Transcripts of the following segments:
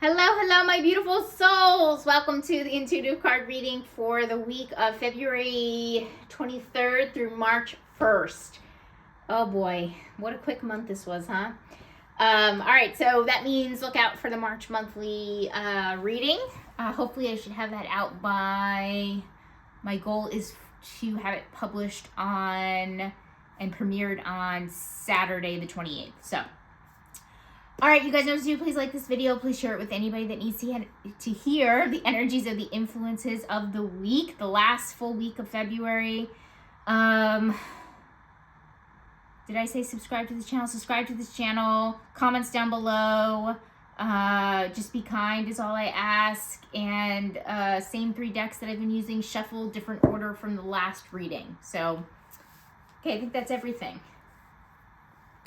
Hello, my beautiful souls. Welcome to the intuitive card reading for the week of February 23rd through March 1st. Oh boy, what a quick month this was, huh? All right, so that means look out for the March monthly reading. Hopefully I should have that out by, my goal is to have it published on and premiered on Saturday the 28th. So all right, you guys know what to do. Please like this video. Please share it with anybody that needs to hear the energies of the influences of the week, the last full week of February. Did I say subscribe to this channel? Subscribe to this channel. Comments down below. Just be kind is all I ask. And same 3 decks that I've been using. Shuffle, different order from the last reading. So, okay, I think that's everything.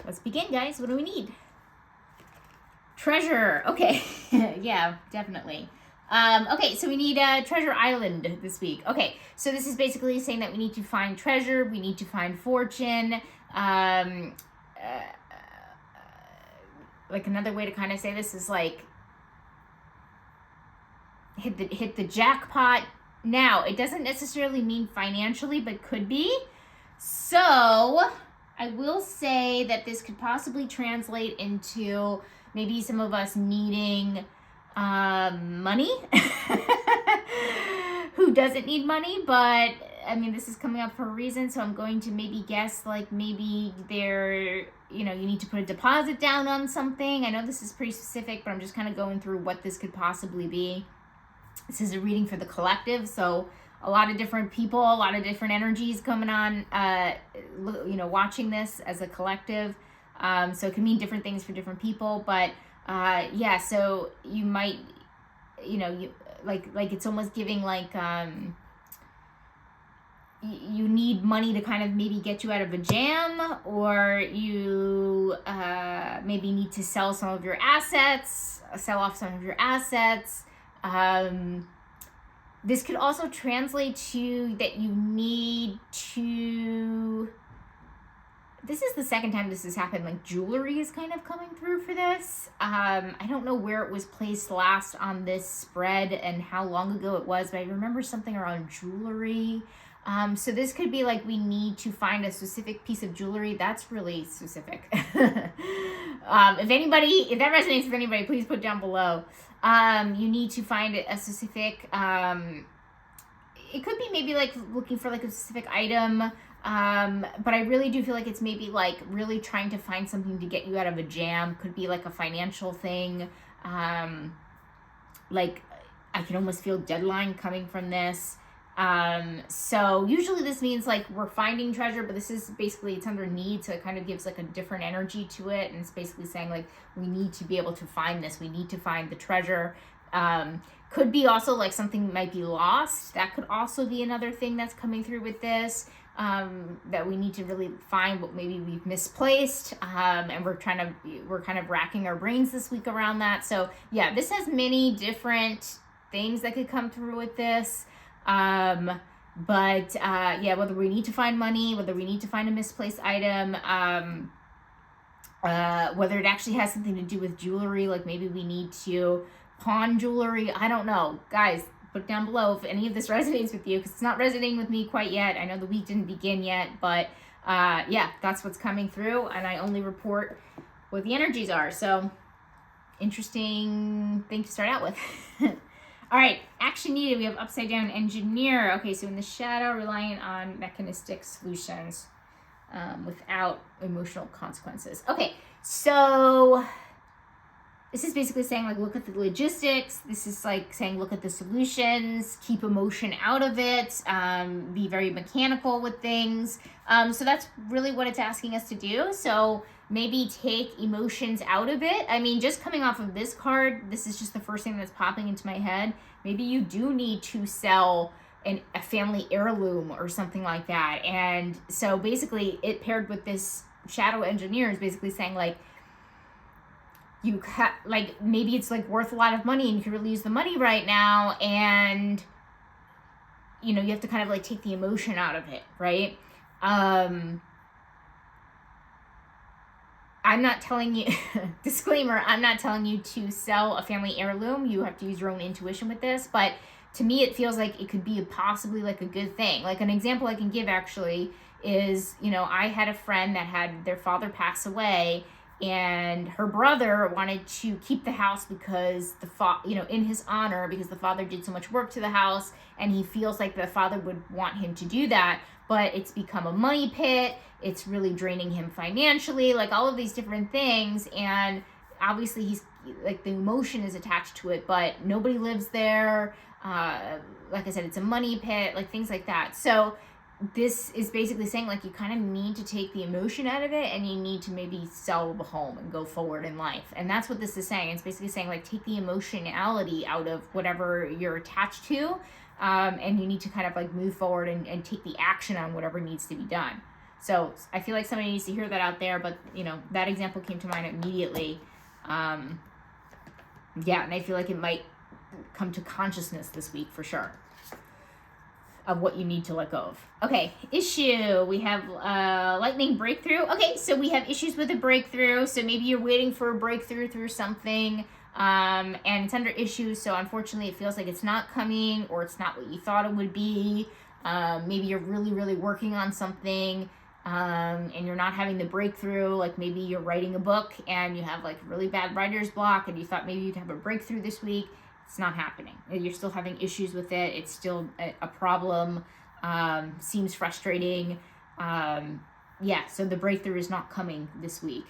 Let's begin, guys. What do we need? Treasure. Okay. Yeah, definitely. Okay, so we need Treasure Island this week. Okay, so this is basically saying that we need to find treasure, we need to find fortune. Like another way to kind of say this is like hit the jackpot now. It doesn't necessarily mean financially, but could be. So I will say that this could possibly translate into maybe some of us needing money. Who doesn't need money? But I mean, this is coming up for a reason, so I'm going to maybe guess like maybe you need to put a deposit down on something. I know this is pretty specific, but I'm just kind of going through what this could possibly be. This is a reading for the collective, so a lot of different people, a lot of different energies coming on, watching this as a collective. So it can mean different things for different people, but yeah, so you might, like it's almost giving like you need money to kind of maybe get you out of a jam, or you maybe need to sell off some of your assets. This could also translate to that you need to. This is the second time this has happened. Like jewelry is kind of coming through for this. I don't know where it was placed last on this spread and how long ago it was, but I remember something around jewelry. So this could be like we need to find a specific piece of jewelry. That's really specific. If that resonates with anybody, please put down below. You need to find a specific, it could be maybe like looking for like a specific item. But I really do feel like it's maybe like really trying to find something to get you out of a jam. Could be like a financial thing. Like I can almost feel deadline coming from this. So usually this means like we're finding treasure, but this is basically, it's under need. So it kind of gives like a different energy to it. And it's basically saying like, we need to be able to find this. We need to find the treasure. Could be also like something might be lost. That could also be another thing that's coming through with this. That we need to really find what maybe we've misplaced, and we're kind of racking our brains this week around that. So yeah, this has many different things that could come through with this. Yeah, whether we need to find money, whether we need to find a misplaced item, whether it actually has something to do with jewelry, like maybe we need to pawn jewelry. I don't know, guys. Put down below if any of this resonates with you, because it's not resonating with me quite yet. I know the week didn't begin yet, but yeah, that's what's coming through, and I only report what the energies are. So interesting thing to start out with. All right, action needed. We have upside down engineer. Okay, so in the shadow, relying on mechanistic solutions without emotional consequences. Okay, so this is basically saying like look at the logistics. This is like saying look at the solutions, keep emotion out of it, be very mechanical with things. So that's really what it's asking us to do. So maybe take emotions out of it. I mean, just coming off of this card, this is just the first thing that's popping into my head. Maybe you do need to sell a family heirloom or something like that. And so basically it paired with this shadow engineer is basically saying like, like maybe it's like worth a lot of money and you can really use the money right now, and you have to kind of like take the emotion out of it, right? I'm not telling you, disclaimer, I'm not telling you to sell a family heirloom. You have to use your own intuition with this. But to me, it feels like it could be possibly like a good thing. Like an example I can give actually is, I had a friend that had their father pass away, and her brother wanted to keep the house because in his honor, because the father did so much work to the house, and he feels like the father would want him to do that. But it's become a money pit. It's really draining him financially, like all of these different things. And obviously he's like, the emotion is attached to it, but nobody lives there. Like I said, it's a money pit, like things like that. So this is basically saying like you kind of need to take the emotion out of it, and you need to maybe sell the home and go forward in life. And that's what this is saying. It's basically saying like take the emotionality out of whatever you're attached to, and you need to kind of like move forward and take the action on whatever needs to be done. So I feel like somebody needs to hear that out there, but that example came to mind immediately. And I feel like it might come to consciousness this week for sure of what you need to let go of. Okay, issue. We have lightning breakthrough. Okay, so we have issues with a breakthrough. So maybe you're waiting for a breakthrough through something, and it's under issues. So unfortunately, it feels like it's not coming, or it's not what you thought it would be. Maybe you're really, really working on something, and you're not having the breakthrough. Like maybe you're writing a book and you have like really bad writer's block, and you thought maybe you'd have a breakthrough this week. It's not happening. You're still having issues with it. It's still a problem. Seems frustrating. So the breakthrough is not coming this week.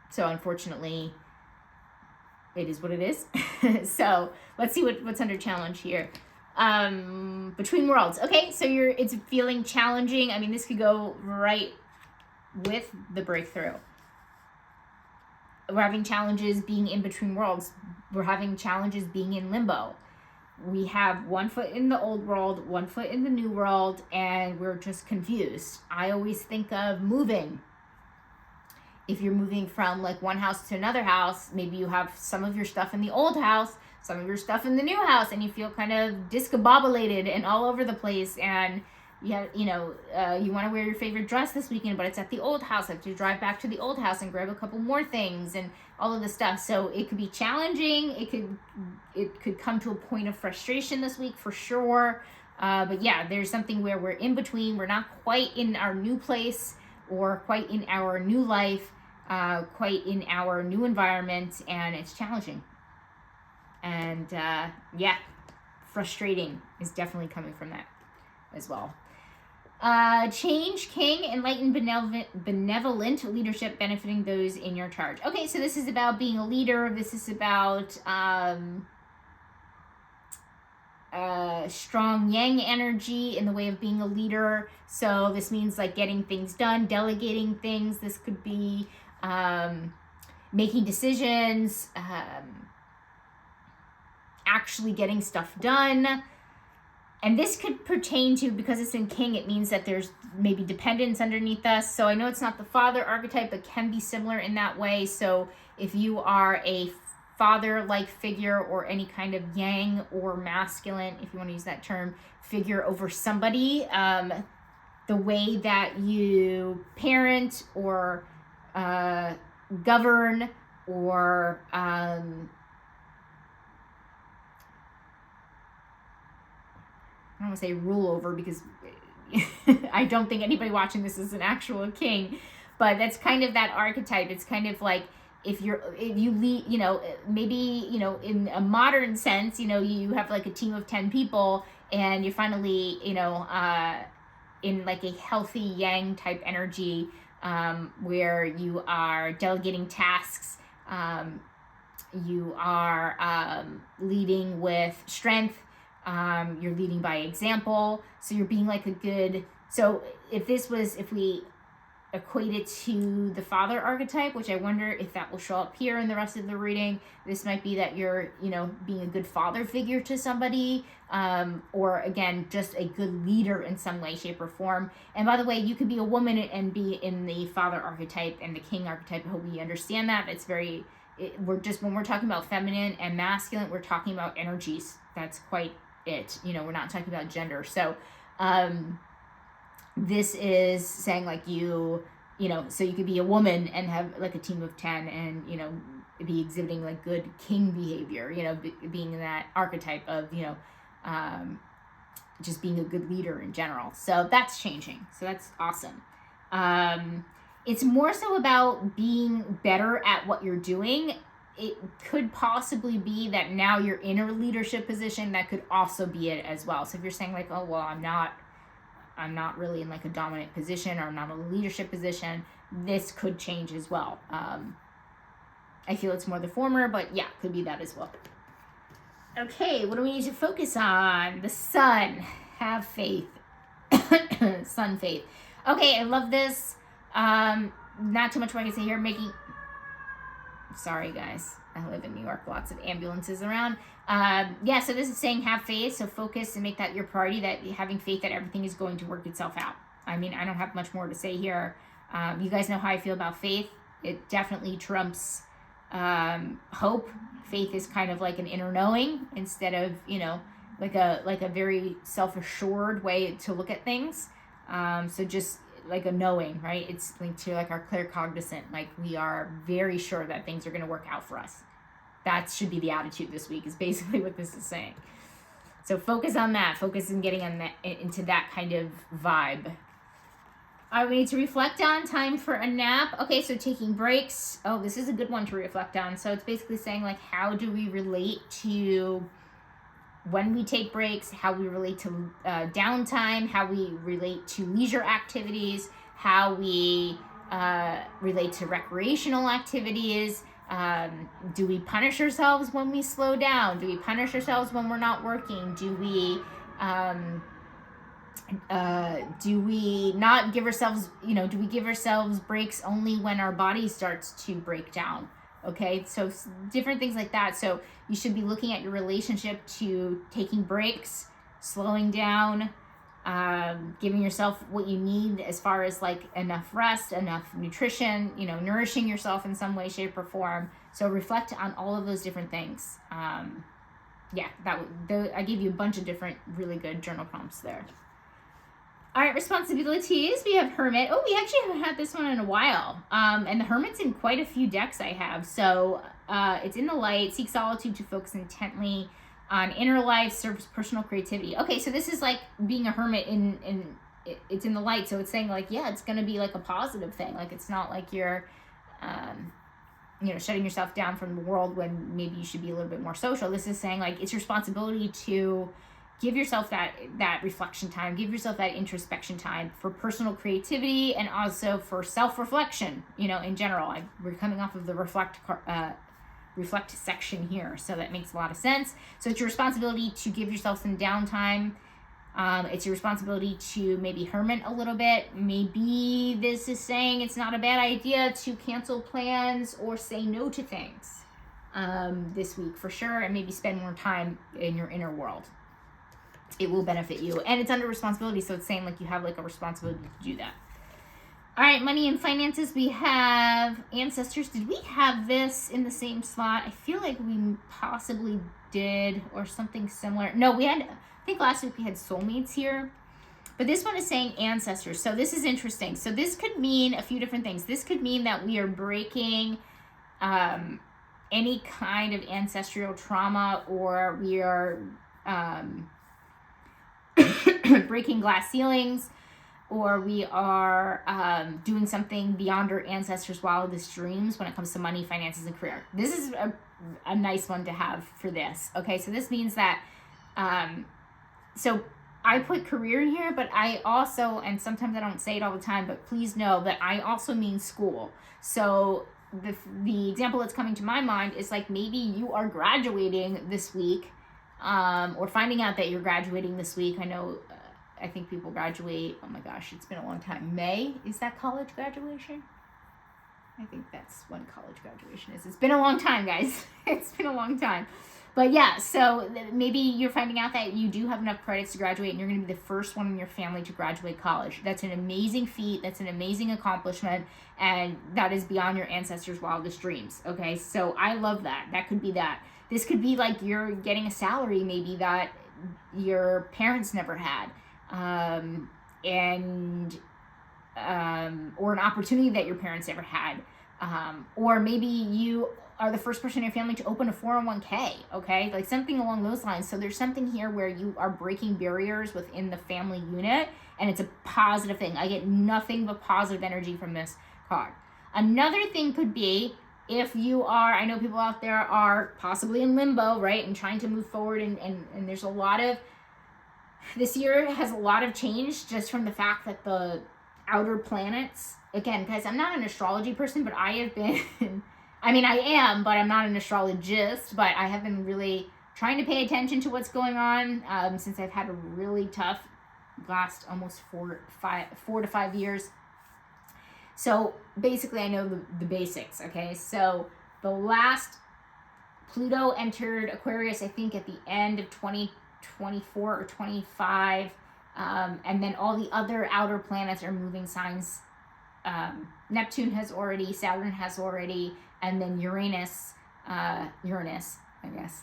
So unfortunately, it is what it is. So let's see what's under challenge here. Between worlds. Okay, so it's feeling challenging. I mean, this could go right with the breakthrough. We're having challenges being in between worlds. We're having challenges being in limbo. We have one foot in the old world, one foot in the new world, and we're just confused. I always think of moving. If you're moving from like one house to another house, maybe you have some of your stuff in the old house, some of your stuff in the new house, and you feel kind of discombobulated and all over the place, and you want to wear your favorite dress this weekend, but it's at the old house. I have to drive back to the old house and grab a couple more things and all of this stuff. So it could be challenging. It could come to a point of frustration this week for sure. But yeah, there's something where we're in between. We're not quite in our new place, or quite in our new life, quite in our new environment, and it's challenging. And frustrating is definitely coming from that as well. Change, king, enlightened, benevolent leadership benefiting those in your charge. Okay, so this is about being a leader. This is about strong yang energy in the way of being a leader. So this means like getting things done, delegating things. This could be making decisions, actually getting stuff done. And this could pertain to, because it's in king, it means that there's maybe dependence underneath us. So I know it's not the father archetype, but can be similar in that way. So if you are a father-like figure, or any kind of yang or masculine, if you want to use that term, figure over somebody, the way that you parent or govern, or I don't want to say rule over, because I don't think anybody watching this is an actual king, but that's kind of that archetype. It's kind of like if you lead, maybe, in a modern sense, you have like a team of 10 people, and you're finally, in like a healthy yang type energy, where you are delegating tasks, you are leading with strength, you're leading by example, so you're being like so if we equate it to the father archetype, which I wonder if that will show up here in the rest of the reading, this might be that you're, being a good father figure to somebody, or again, just a good leader in some way, shape, or form. And by the way, you could be a woman and be in the father archetype and the king archetype. I hope you understand that. It's when we're talking about feminine and masculine, we're talking about energies. That's quite it. We're not talking about gender. So this is saying like you so you could be a woman and have like a team of 10 and, be exhibiting like good king behavior, being that archetype of, just being a good leader in general. So that's changing. So that's awesome. It's more so about being better at what you're doing. It could possibly be that now you're in a leadership position. That could also be it as well. So if you're saying like, oh, well, I'm not really in like a dominant position, or I'm not in a leadership position, this could change as well. I feel it's more the former, but yeah, could be that as well. Okay, what do we need to focus on? The sun. Have faith. Sun faith. Okay, I love this. Not too much more I can say here. Sorry, guys. I live in New York. Lots of ambulances around. So this is saying have faith. So focus and make that your priority, that having faith that everything is going to work itself out. I mean, I don't have much more to say here. You guys know how I feel about faith. It definitely trumps hope. Faith is kind of like an inner knowing instead of, like a very self-assured way to look at things. So just like a knowing, right? It's linked to like our claircognizant. Like we are very sure that things are going to work out for us. That should be the attitude this week, is basically what this is saying. So focus on that. Focus on getting on that, into that kind of vibe. We need to reflect on. Time for a nap. Okay, so taking breaks. Oh, this is a good one to reflect on. So it's basically saying like, how do we relate to when we take breaks, how we relate to downtime, how we relate to leisure activities, how we relate to recreational activities. Do we punish ourselves when we slow down? Do we punish ourselves when we're not working? Do we not give ourselves, do we give ourselves breaks only when our body starts to break down? Okay, so different things like that. So you should be looking at your relationship to taking breaks, slowing down, giving yourself what you need as far as like enough rest, enough nutrition, nourishing yourself in some way, shape, or form. So reflect on all of those different things. I gave you a bunch of different really good journal prompts there. All right, responsibilities. We have Hermit. Oh, we actually haven't had this one in a while. And the Hermit's in quite a few decks I have. So it's in the light. Seek solitude to focus intently on inner life, serves personal creativity. Okay, so this is like being a hermit it's in the light. So it's saying like, yeah, it's going to be like a positive thing. Like it's not like you're, shutting yourself down from the world when maybe you should be a little bit more social. This is saying like it's your responsibility to give yourself that reflection time, give yourself that introspection time for personal creativity and also for self-reflection, in general. We're coming off of the reflect section here, so that makes a lot of sense. So it's your responsibility to give yourself some downtime. It's your responsibility to maybe hermit a little bit. Maybe this is saying it's not a bad idea to cancel plans or say no to things this week for sure, and maybe spend more time in your inner world. It will benefit you, and it's under responsibility, so it's saying like you have like a responsibility to do that. All right, money and finances. We have ancestors. Did we have this in the same slot? I feel like we possibly did, or something similar. No, we had, I think last week we had soulmates here, but this one is saying ancestors. So this is interesting. So this could mean a few different things. This could mean that we are breaking any kind of ancestral trauma, or we are breaking glass ceilings, or we are doing something beyond our ancestors' wildest dreams when it comes to money, finances, and career. This is a nice one to have for this. Okay, so this means that, so I put career in here, but I also, and sometimes I don't say it all the time, but please know that I also mean school. So the example that's coming to my mind is like maybe you are graduating this week, or finding out that you're graduating this week. I know, I think people graduate, oh my gosh, it's been a long time. May, is that college graduation? I think that's when college graduation is. It's been a long time, guys. It's been a long time. But yeah, so maybe you're finding out that you do have enough credits to graduate, and you're going to be the first one in your family to graduate college. That's an amazing feat. That's an amazing accomplishment. And that is beyond your ancestors' wildest dreams. Okay, so I love that. That could be that. This could be like you're getting a salary maybe that your parents never had. And or an opportunity that your parents ever had. Or maybe you are the first person in your family to open a 401k, okay? Like something along those lines. So there's something here where you are breaking barriers within the family unit, and it's a positive thing. I get nothing but positive energy from this card. Another thing could be if you are, I know people out there are possibly in limbo, right? And trying to move forward, and there's a lot of, this year has a lot of change just from the fact that the outer planets, again, guys, I'm not an astrology person, but I have been, I mean, I am, but I'm not an astrologist, but I have been really trying to pay attention to what's going on since I've had a really tough last almost 4 to 5 years. So basically I know the basics, okay? So the last Pluto entered Aquarius, I think at the end of 2024 or 25, and then all the other outer planets are moving signs. Neptune has already, Saturn has already, and then Uranus, I guess,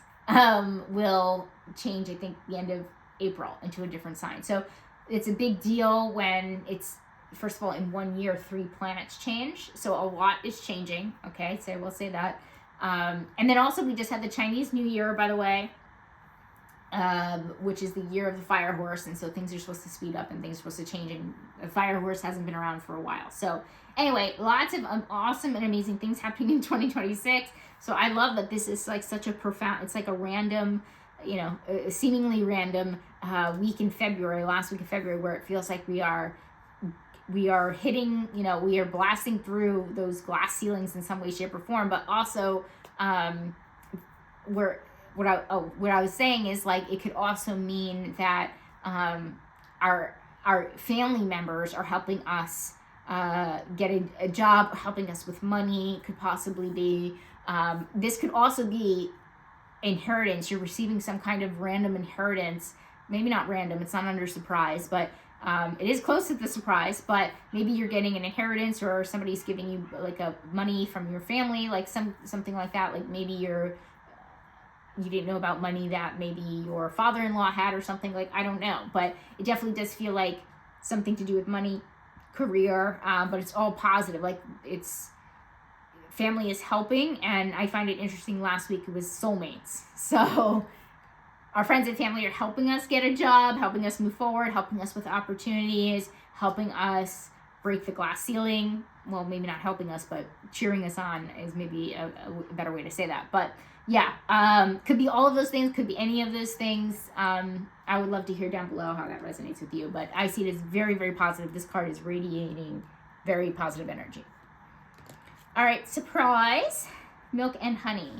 will change, I think, the end of April into a different sign. So it's a big deal when it's, first of all, in 1 year, 3 planets change. So a lot is changing, okay? So I will say that. And then also we just had the Chinese New Year, by the way, which is the year of the fire horse. And so things are supposed to speed up and things are supposed to change. And the fire horse hasn't been around for a while. So anyway, lots of awesome and amazing things happening in 2026. So I love that this is like such a profound, it's like a random, you know, seemingly random week in February, last week of February, where it feels like we are hitting, you know, we are blasting through those glass ceilings in some way, shape, or form. But also, what I was saying is, like, it could also mean that our family members are helping us get a job, helping us with money. Could possibly be this could also be inheritance. You're receiving some kind of random inheritance. Maybe not random, it's not under surprise, but it is close to the surprise. But maybe you're getting an inheritance, or somebody's giving you like a money from your family, like something like that. Like maybe you didn't know about money that maybe your father-in-law had or something, like, I don't know. But it definitely does feel like something to do with money, career, but it's all positive. Like, it's family is helping. And I find it interesting, last week it was soulmates. So our friends and family are helping us get a job, helping us move forward, helping us with opportunities, helping us break the glass ceiling. Well, maybe not helping us, but cheering us on is maybe a better way to say that. But yeah, could be all of those things, could be any of those things. I would love to hear down below how that resonates with you, but I see it as very, very positive. This card is radiating very positive energy. All right, surprise, milk and honey.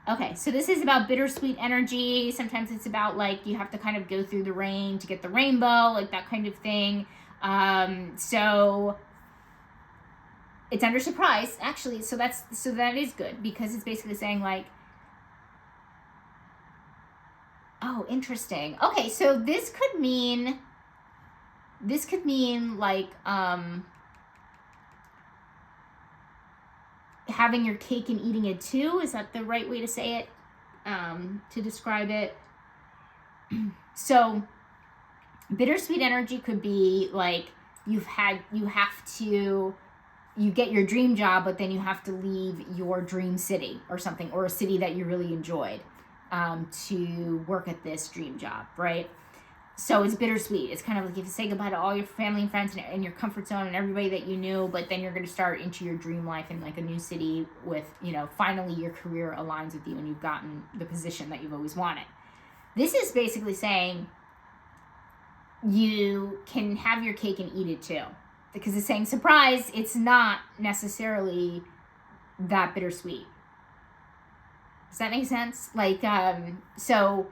Okay, so this is about bittersweet energy. Sometimes it's about, like, you have to kind of go through the rain to get the rainbow, like that kind of thing. So it's under surprise, actually. So that is good, because it's basically saying, like, oh, interesting. Okay, so this could mean like having your cake and eating it too. Is that the right way to say it, to describe it? So bittersweet energy could be like you get your dream job, but then you have to leave your dream city or something, or a city that you really enjoyed, to work at this dream job, right? So it's bittersweet. It's kind of like you have to say goodbye to all your family and friends and your comfort zone and everybody that you knew, but then you're going to start into your dream life in, like, a new city with, you know, finally your career aligns with you and you've gotten the position that you've always wanted. This is basically saying you can have your cake and eat it too, because it's saying, surprise, it's not necessarily that bittersweet. Does that make sense? Like, so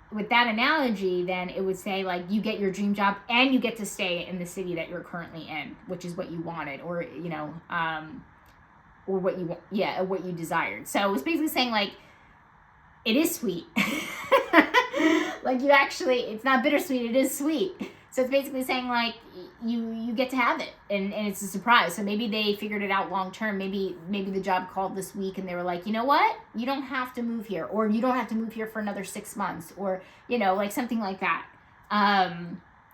with that analogy, then it would say, like, you get your dream job and you get to stay in the city that you're currently in, which is what you wanted, or, you know, or what you desired. So it's basically saying, like, it is sweet. Like, you actually, it's not bittersweet, it is sweet. So it's basically saying, like, you get to have it, and it's a surprise. So maybe they figured it out long term. Maybe the job called this week and they were like, you know what? You don't have to move here, or you don't have to move here for another 6 months, or, you know, like something like that.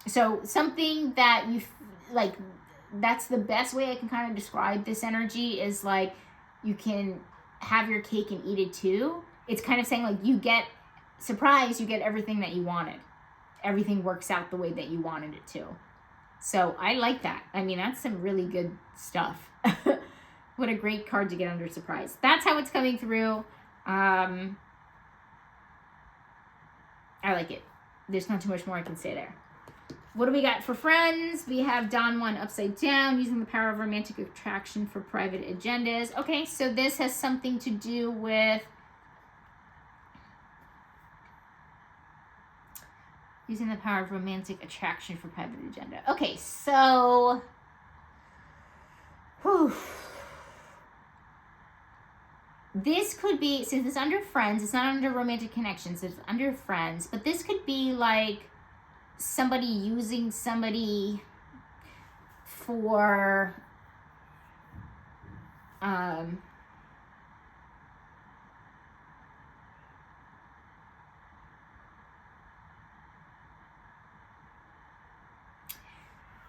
So something that you, like, that's the best way I can kind of describe this energy, is like, you can have your cake and eat it too. It's kind of saying like, you get surprised, you get everything that you wanted. Everything works out the way that you wanted it to. So I like that. I mean, that's some really good stuff. What a great card to get under surprise. That's how it's coming through. I like it. There's not too much more I can say there. What do we got for friends? We have Don Juan upside down, using the power of romantic attraction for private agendas. Okay, so this has something to do with using the power of romantic attraction for private agenda. Okay, so this could be, since it's under friends, it's not under romantic connections, it's under friends, but this could be like somebody using somebody for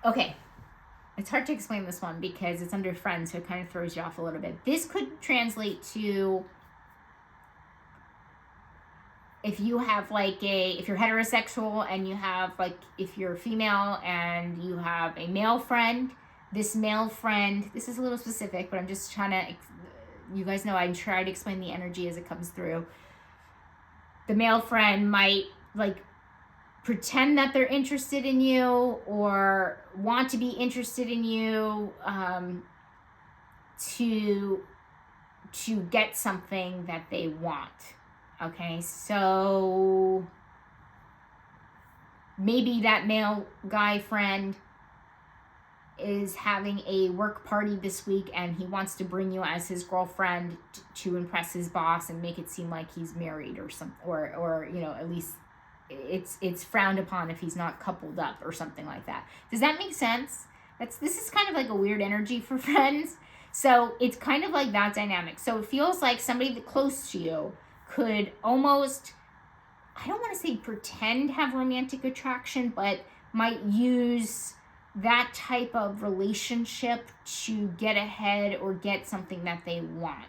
okay, it's hard to explain this one because it's under friends, so it kind of throws you off a little bit. This could translate to, if you have like if you're heterosexual and you have like, if you're female and you have a male friend, this male friend, this is a little specific, but I'm just trying to, you guys know I try to explain the energy as it comes through. The male friend might like pretend that they're interested in you or want to be interested in you to get something that they want. Okay, so maybe that male guy friend is having a work party this week and he wants to bring you as his girlfriend to impress his boss and make it seem like he's married or something, or you know, at least it's frowned upon if he's not coupled up or something like that. Does that make sense? This is kind of like a weird energy for friends. So it's kind of like that dynamic. So it feels like somebody that close to you could almost, I don't want to say pretend to have romantic attraction, but might use that type of relationship to get ahead or get something that they want.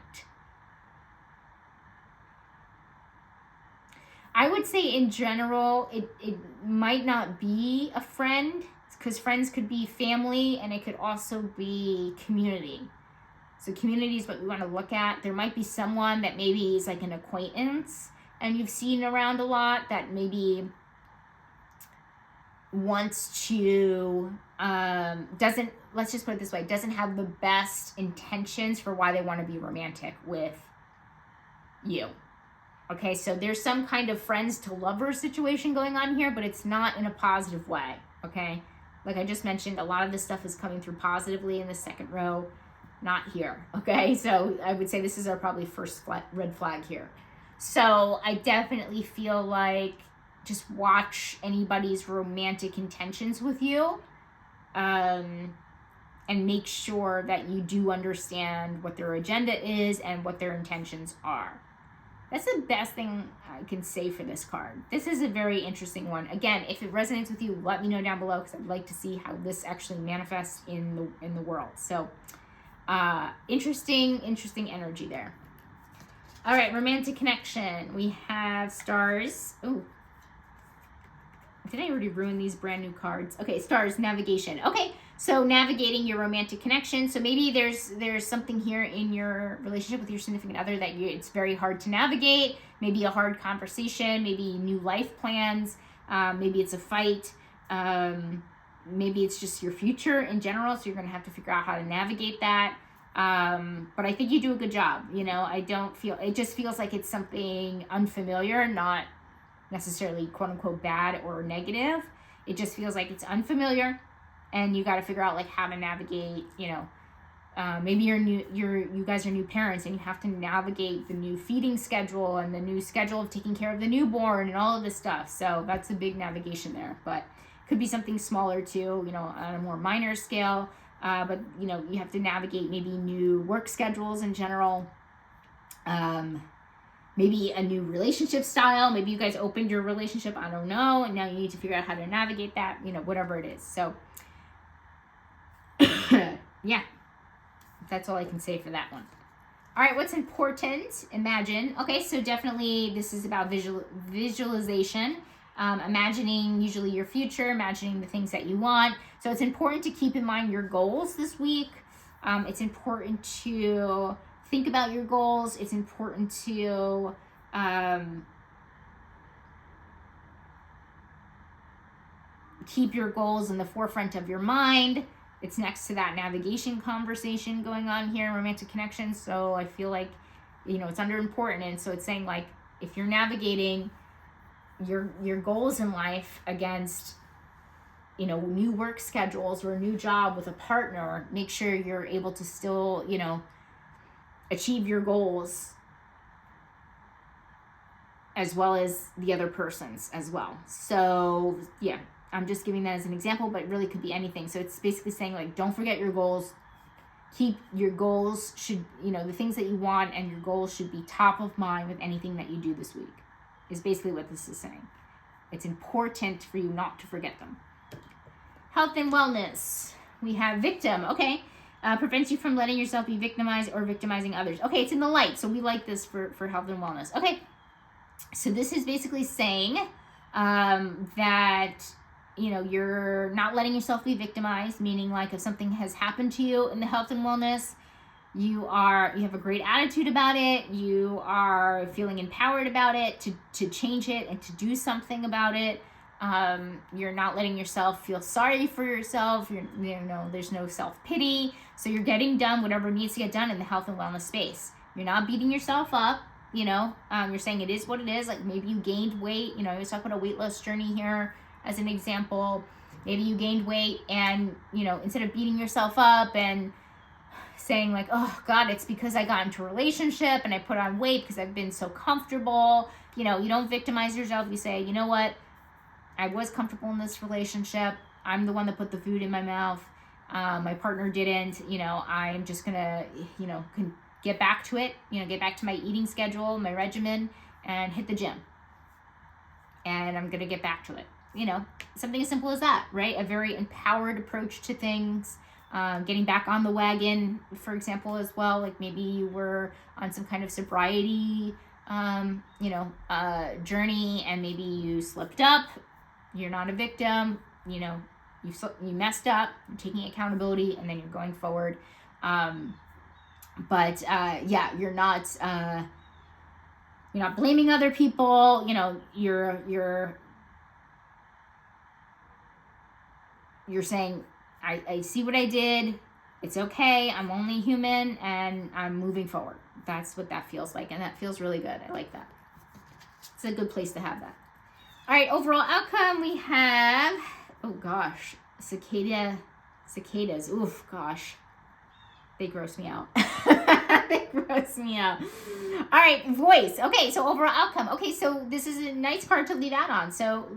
I would say in general, it might not be a friend, because friends could be family and it could also be community. So community is what we want to look at. There might be someone that maybe is like an acquaintance and you've seen around a lot that maybe wants to, doesn't, let's just put it this way, doesn't have the best intentions for why they want to be romantic with you. Okay, so there's some kind of friends to lovers situation going on here, but it's not in a positive way, okay? Like I just mentioned, a lot of this stuff is coming through positively in the second row, not here, okay? So I would say this is our probably first red flag here. So I definitely feel like just watch anybody's romantic intentions with you, and make sure that you do understand what their agenda is and what their intentions are. That's the best thing I can say for this card. This is a very interesting one. Again, if it resonates with you, let me know down below because I'd like to see how this actually manifests in the world. So, interesting energy there. All right, romantic connection. We have stars. Oh, did I already ruin these brand new cards? Okay, stars, navigation. Okay, so navigating your romantic connection. So maybe there's something here in your relationship with your significant other that it's very hard to navigate. Maybe a hard conversation, maybe new life plans, maybe it's a fight, maybe it's just your future in general, so you're going to have to figure out how to navigate that. But I think you do a good job. You know, it just feels like it's something unfamiliar, not necessarily quote unquote bad or negative. It just feels like it's unfamiliar and you got to figure out like how to navigate, you know, maybe you guys are new parents and you have to navigate the new feeding schedule and the new schedule of taking care of the newborn and all of this stuff. So that's a big navigation there, but could be something smaller too, you know, on a more minor scale. But you know, you have to navigate maybe new work schedules in general. Maybe a new relationship style. Maybe you guys opened your relationship, I don't know, and now you need to figure out how to navigate that, you know, whatever it is. So yeah, that's all I can say for that one. All right, what's important? Imagine. Okay, so definitely this is about visualization. Imagining usually your future, imagining the things that you want. So it's important to keep in mind your goals this week. It's important to think about your goals. It's important to keep your goals in the forefront of your mind. It's next to that navigation conversation going on here in romantic connections. So I feel like, it's under important. And so it's saying, like, if you're navigating your goals in life against, new work schedules or a new job with a partner, make sure you're able to still, achieve your goals as well as the other person's as well. So, yeah. I'm just giving that as an example, but it really could be anything. So it's basically saying, like, don't forget your goals. Keep your goals the things that you want and your goals should be top of mind with anything that you do this week, is basically what this is saying. It's important for you not to forget them. Health and wellness. We have victim. Okay. Prevents you from letting yourself be victimized or victimizing others. Okay, it's in the light. So we like this for health and wellness. Okay. So this is basically saying that you're not letting yourself be victimized, meaning, like, if something has happened to you in the health and wellness, you have a great attitude about it. You are feeling empowered about it to change it and to do something about it. You're not letting yourself feel sorry for yourself. There's no self-pity. So you're getting done whatever needs to get done in the health and wellness space. You're not beating yourself up. You're saying it is what it is. Like, maybe you gained weight. I was talking about a weight loss journey here as an example. Maybe you gained weight and, instead of beating yourself up and saying, like, oh God, it's because I got into a relationship and I put on weight because I've been so comfortable. You don't victimize yourself. You say, you know what? I was comfortable in this relationship. I'm the one that put the food in my mouth. My partner didn't. I'm just gonna, get back to it. Get back to my eating schedule, my regimen, and hit the gym. And I'm gonna get back to it. Something as simple as that, right? A very empowered approach to things. Getting back on the wagon, for example, as well. Like, maybe you were on some kind of sobriety, journey, and maybe you slipped up. You're not a victim. You messed up. You're taking accountability, and then you're going forward. You're not blaming other people. You're saying, I see what I did. It's okay. I'm only human, and I'm moving forward. That's what that feels like, and that feels really good. I like that. It's a good place to have that. All right, overall outcome, we have, oh gosh, cicadas. Oof, gosh. They gross me out. They gross me out. All right, voice. Okay, so overall outcome. Okay, so this is a nice card to leave out on. So,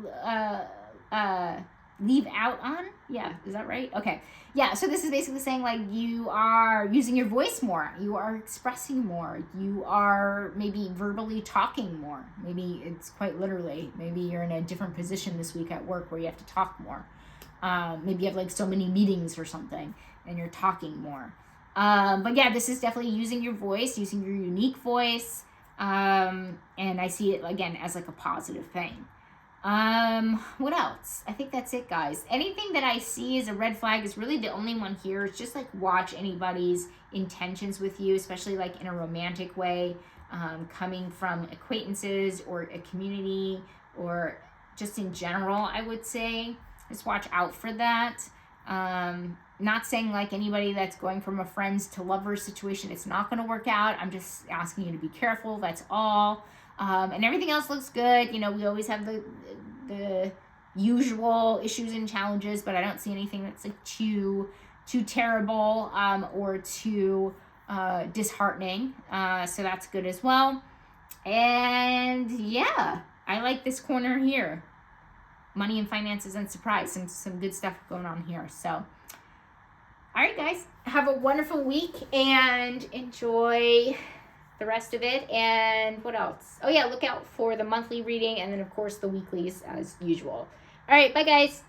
leave out on? Yeah, is that right? Okay. Yeah, so this is basically saying, like, you are using your voice more. You are expressing more. You are maybe verbally talking more. Maybe it's quite literally. Maybe you're in a different position this week at work where you have to talk more. Maybe you have, like, so many meetings or something and you're talking more. But yeah, this is definitely using your voice, using your unique voice. And I see it, again, as, like, a positive thing. What else? I think that's it, guys. Anything that I see as a red flag is really the only one here. It's just, like, watch anybody's intentions with you, especially, like, in a romantic way, coming from acquaintances or a community or just in general, I would say. Just watch out for that. Not saying, like, anybody that's going from a friends to lovers situation, it's not going to work out. I'm just asking you to be careful. That's all. And everything else looks good. We always have the usual issues and challenges, but I don't see anything that's, like, too terrible or too disheartening. So that's good as well. And yeah, I like this corner here. Money and finances and surprise. Some good stuff going on here. So, all right, guys, have a wonderful week and enjoy the rest of it. And what else? Oh yeah, look out for the monthly reading and then, of course, the weeklies as usual. All right, bye, guys.